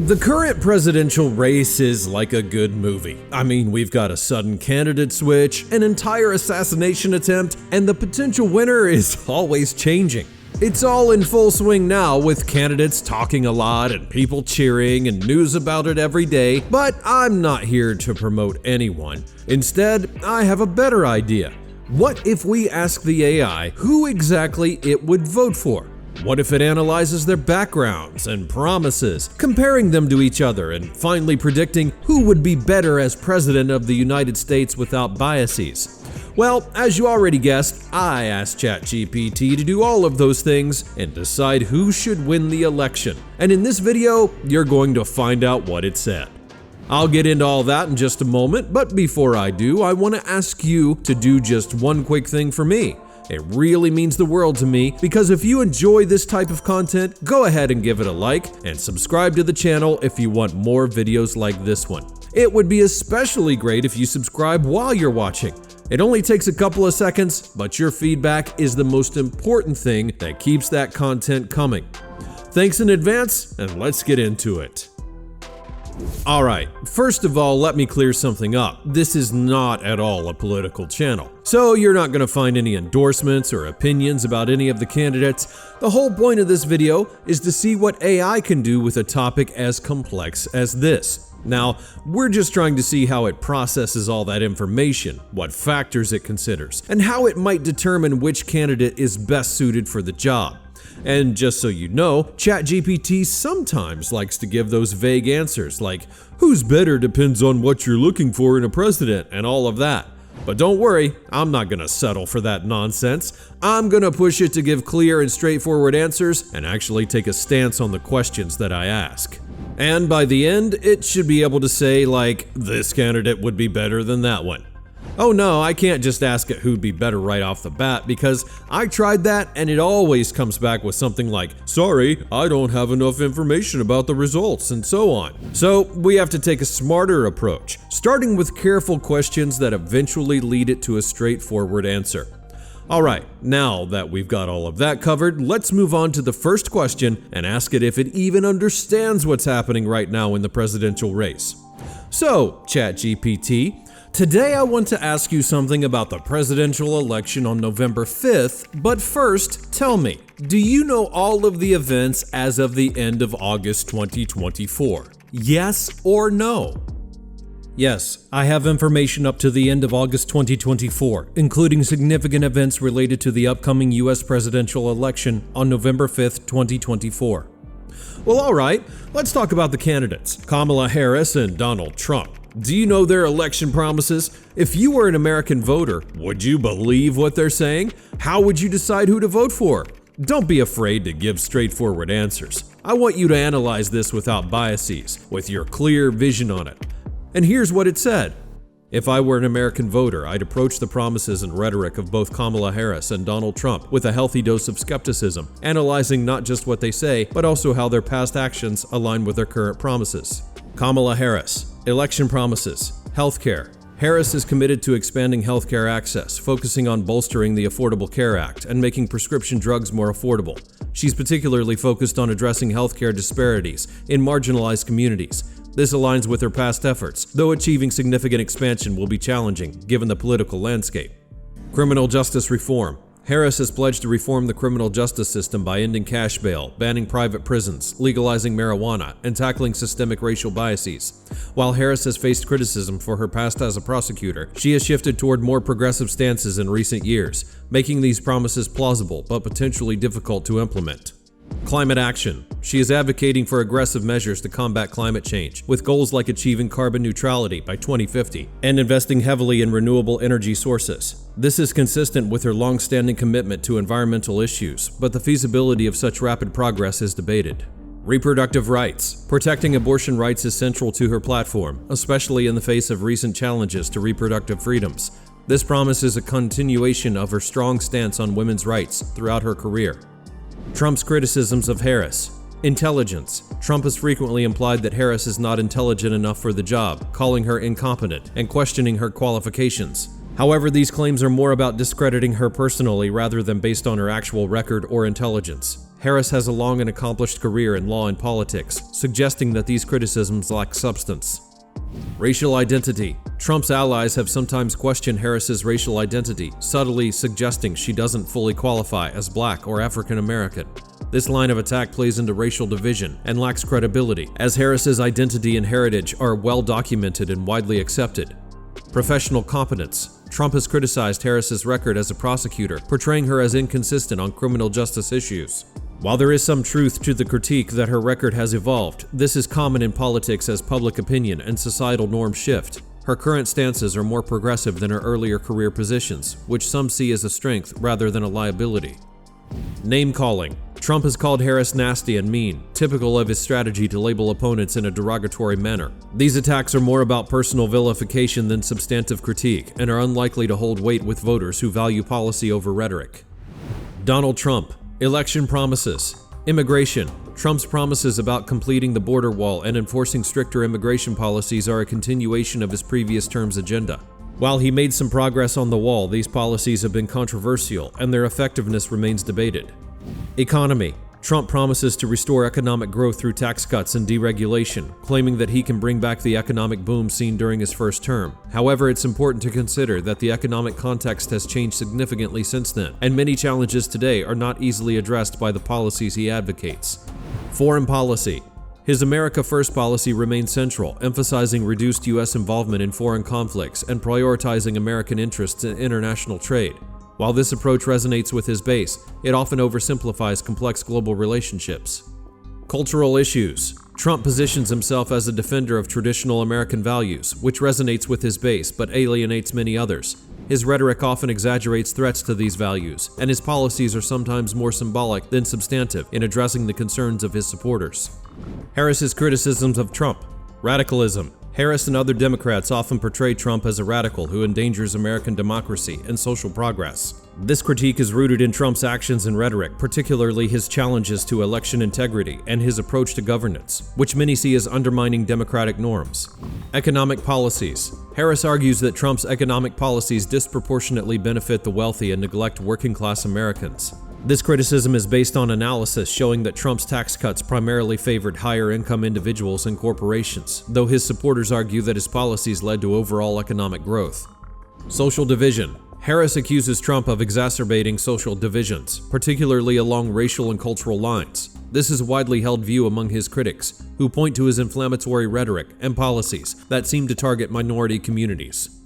The current presidential race is like a good movie. I mean, we've got a sudden candidate switch, an entire assassination attempt, and the potential winner is always changing. It's all in full swing now, with candidates talking a lot and people cheering and news about it every day, but I'm not here to promote anyone. Instead, I have a better idea. What if we ask the AI who exactly it would vote for? What if it analyzes their backgrounds and promises, comparing them to each other and finally predicting who would be better as president of the United States without biases? Well, as you already guessed, I asked ChatGPT to do all of those things and decide who should win the election. And in this video, you're going to find out what it said. I'll get into all that in just a moment, but before I do, I want to ask you to do just one quick thing for me. It really means the world to me, because if you enjoy this type of content, go ahead and give it a like and subscribe to the channel if you want more videos like this one. It would be especially great if you subscribe while you're watching. It only takes a couple of seconds, but your feedback is the most important thing that keeps that content coming. Thanks in advance, and let's get into it. Alright, first of all, let me clear something up. This is not at all a political channel, so you're not going to find any endorsements or opinions about any of the candidates. The whole point of this video is to see what AI can do with a topic as complex as this. Now, we're just trying to see how it processes all that information, what factors it considers, and how it might determine which candidate is best suited for the job. And just so you know, ChatGPT sometimes likes to give those vague answers like, who's better depends on what you're looking for in a president and all of that. But don't worry, I'm not gonna settle for that nonsense. I'm gonna push it to give clear and straightforward answers and actually take a stance on the questions that I ask. And by the end, it should be able to say like, this candidate would be better than that one. Oh no, I can't just ask it who'd be better right off the bat, because I tried that and it always comes back with something like, sorry, I don't have enough information about the results, and so on. So we have to take a smarter approach, starting with careful questions that eventually lead it to a straightforward answer. Alright, now that we've got all of that covered, let's move on to the first question and ask it if it even understands what's happening right now in the presidential race. So, ChatGPT, today I want to ask you something about the presidential election on November 5th, but first, tell me, do you know all of the events as of the end of August 2024? Yes or no? Yes, I have information up to the end of August 2024, including significant events related to the upcoming US presidential election on November 5th, 2024. Well, alright, let's talk about the candidates, Kamala Harris and Donald Trump. Do you know their election promises? If you were an American voter, would you believe what they're saying? How would you decide who to vote for? Don't be afraid to give straightforward answers. I want you to analyze this without biases, with your clear vision on it. And here's what it said. If I were an American voter, I'd approach the promises and rhetoric of both Kamala Harris and Donald Trump with a healthy dose of skepticism, analyzing not just what they say, but also how their past actions align with their current promises. Kamala Harris. Election promises. Healthcare. Harris is committed to expanding healthcare access, focusing on bolstering the Affordable Care Act and making prescription drugs more affordable. She's particularly focused on addressing healthcare disparities in marginalized communities. This aligns with her past efforts, though achieving significant expansion will be challenging given the political landscape. Criminal justice reform. Harris has pledged to reform the criminal justice system by ending cash bail, banning private prisons, legalizing marijuana, and tackling systemic racial biases. While Harris has faced criticism for her past as a prosecutor, she has shifted toward more progressive stances in recent years, making these promises plausible but potentially difficult to implement. Climate action. She is advocating for aggressive measures to combat climate change, with goals like achieving carbon neutrality by 2050 and investing heavily in renewable energy sources. This is consistent with her long-standing commitment to environmental issues, but the feasibility of such rapid progress is debated. Reproductive rights. Protecting abortion rights is central to her platform, especially in the face of recent challenges to reproductive freedoms. This promise is a continuation of her strong stance on women's rights throughout her career. Trump's criticisms of Harris. Intelligence. Trump has frequently implied that Harris is not intelligent enough for the job, calling her incompetent and questioning her qualifications. However, these claims are more about discrediting her personally rather than based on her actual record or intelligence. Harris has a long and accomplished career in law and politics, suggesting that these criticisms lack substance. Racial identity. Trump's allies have sometimes questioned Harris's racial identity, subtly suggesting she doesn't fully qualify as Black or African American. This line of attack plays into racial division and lacks credibility, as Harris's identity and heritage are well documented and widely accepted. Professional competence. Trump has criticized Harris's record as a prosecutor, portraying her as inconsistent on criminal justice issues. While there is some truth to the critique that her record has evolved, this is common in politics as public opinion and societal norms shift. Her current stances are more progressive than her earlier career positions, which some see as a strength rather than a liability. Name-calling. Trump has called Harris nasty and mean, typical of his strategy to label opponents in a derogatory manner. These attacks are more about personal vilification than substantive critique, and are unlikely to hold weight with voters who value policy over rhetoric. Donald Trump. Election promises. Immigration. Trump's promises about completing the border wall and enforcing stricter immigration policies are a continuation of his previous term's agenda. While he made some progress on the wall, these policies have been controversial, and their effectiveness remains debated. Economy. Trump promises to restore economic growth through tax cuts and deregulation, claiming that he can bring back the economic boom seen during his first term. However, it's important to consider that the economic context has changed significantly since then, and many challenges today are not easily addressed by the policies he advocates. Foreign policy. His America First policy remains central, emphasizing reduced U.S. involvement in foreign conflicts and prioritizing American interests in international trade. While this approach resonates with his base, it often oversimplifies complex global relationships. Cultural issues. Trump positions himself as a defender of traditional American values, which resonates with his base but alienates many others. His rhetoric often exaggerates threats to these values, and his policies are sometimes more symbolic than substantive in addressing the concerns of his supporters. Harris's criticisms of Trump. Radicalism. Harris and other Democrats often portray Trump as a radical who endangers American democracy and social progress. This critique is rooted in Trump's actions and rhetoric, particularly his challenges to election integrity and his approach to governance, which many see as undermining democratic norms. Economic policies. Harris argues that Trump's economic policies disproportionately benefit the wealthy and neglect working-class Americans. This criticism is based on analysis showing that Trump's tax cuts primarily favored higher-income individuals and corporations, though his supporters argue that his policies led to overall economic growth. Social division. Harris accuses Trump of exacerbating social divisions, particularly along racial and cultural lines. This is a widely held view among his critics, who point to his inflammatory rhetoric and policies that seem to target minority communities.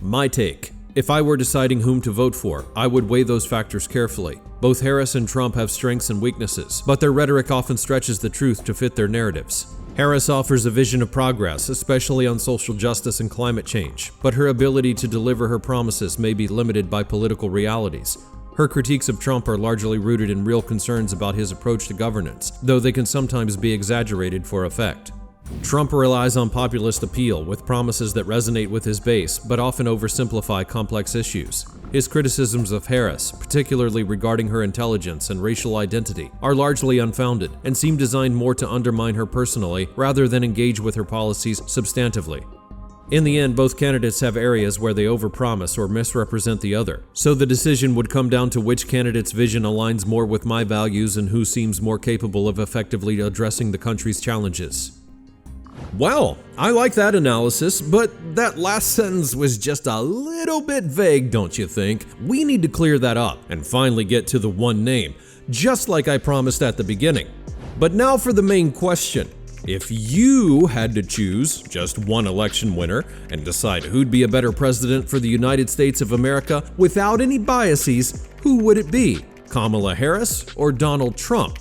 My take. If I were deciding whom to vote for, I would weigh those factors carefully. Both Harris and Trump have strengths and weaknesses, but their rhetoric often stretches the truth to fit their narratives. Harris offers a vision of progress, especially on social justice and climate change, but her ability to deliver her promises may be limited by political realities. Her critiques of Trump are largely rooted in real concerns about his approach to governance, though they can sometimes be exaggerated for effect. Trump relies on populist appeal with promises that resonate with his base, but often oversimplify complex issues. His criticisms of Harris, particularly regarding her intelligence and racial identity, are largely unfounded and seem designed more to undermine her personally rather than engage with her policies substantively. In the end, both candidates have areas where they overpromise or misrepresent the other, so the decision would come down to which candidate's vision aligns more with my values and who seems more capable of effectively addressing the country's challenges. Well, I like that analysis, but that last sentence was just a little bit vague, don't you think? We need to clear that up and finally get to the one name, just like I promised at the beginning. But now for the main question. If you had to choose just one election winner and decide who'd be a better president for the United States of America without any biases, who would it be? Kamala Harris or Donald Trump?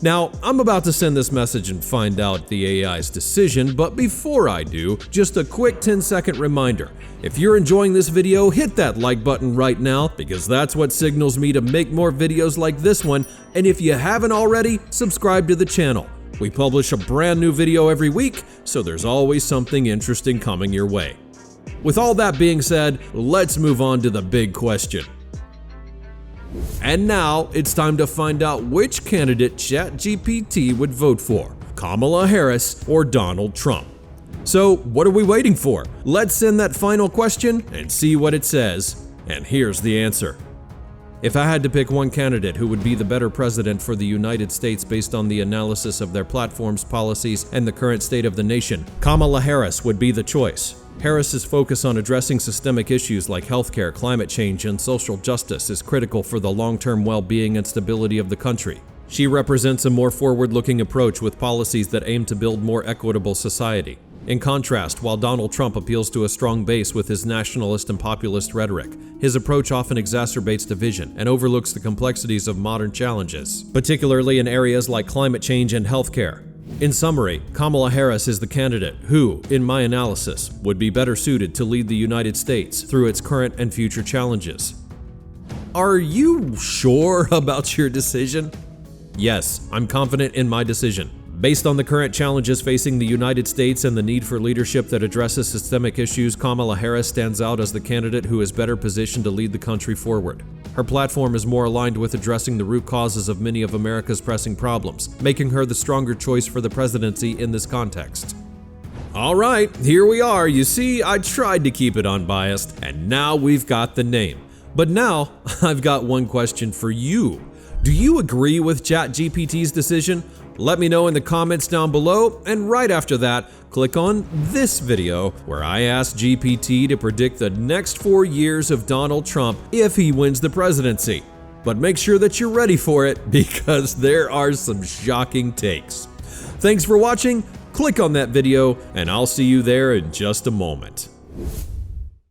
Now, I'm about to send this message and find out the AI's decision, but before I do, just a quick 10-second reminder. If you're enjoying this video, hit that like button right now, because that's what signals me to make more videos like this one, and if you haven't already, subscribe to the channel. We publish a brand new video every week, so there's always something interesting coming your way. With all that being said, let's move on to the big question. And now, it's time to find out which candidate ChatGPT would vote for, Kamala Harris or Donald Trump. So, what are we waiting for? Let's send that final question and see what it says. And here's the answer. If I had to pick one candidate who would be the better president for the United States based on the analysis of their platforms, policies, and the current state of the nation, Kamala Harris would be the choice. Harris's focus on addressing systemic issues like healthcare, climate change, and social justice is critical for the long-term well-being and stability of the country. She represents a more forward-looking approach with policies that aim to build more equitable society. In contrast, while Donald Trump appeals to a strong base with his nationalist and populist rhetoric, his approach often exacerbates division and overlooks the complexities of modern challenges, particularly in areas like climate change and healthcare. In summary, Kamala Harris is the candidate who, in my analysis, would be better suited to lead the United States through its current and future challenges. Are you sure about your decision? Yes, I'm confident in my decision. Based on the current challenges facing the United States and the need for leadership that addresses systemic issues, Kamala Harris stands out as the candidate who is better positioned to lead the country forward. Her platform is more aligned with addressing the root causes of many of America's pressing problems, making her the stronger choice for the presidency in this context. All right, here we are. You see, I tried to keep it unbiased, and now we've got the name. But now, I've got one question for you. Do you agree with ChatGPT's decision? Let me know in the comments down below, and right after that, click on this video where I asked GPT to predict the next 4 years of Donald Trump if he wins the presidency. But make sure that you're ready for it because there are some shocking takes. Thanks for watching, click on that video, and I'll see you there in just a moment.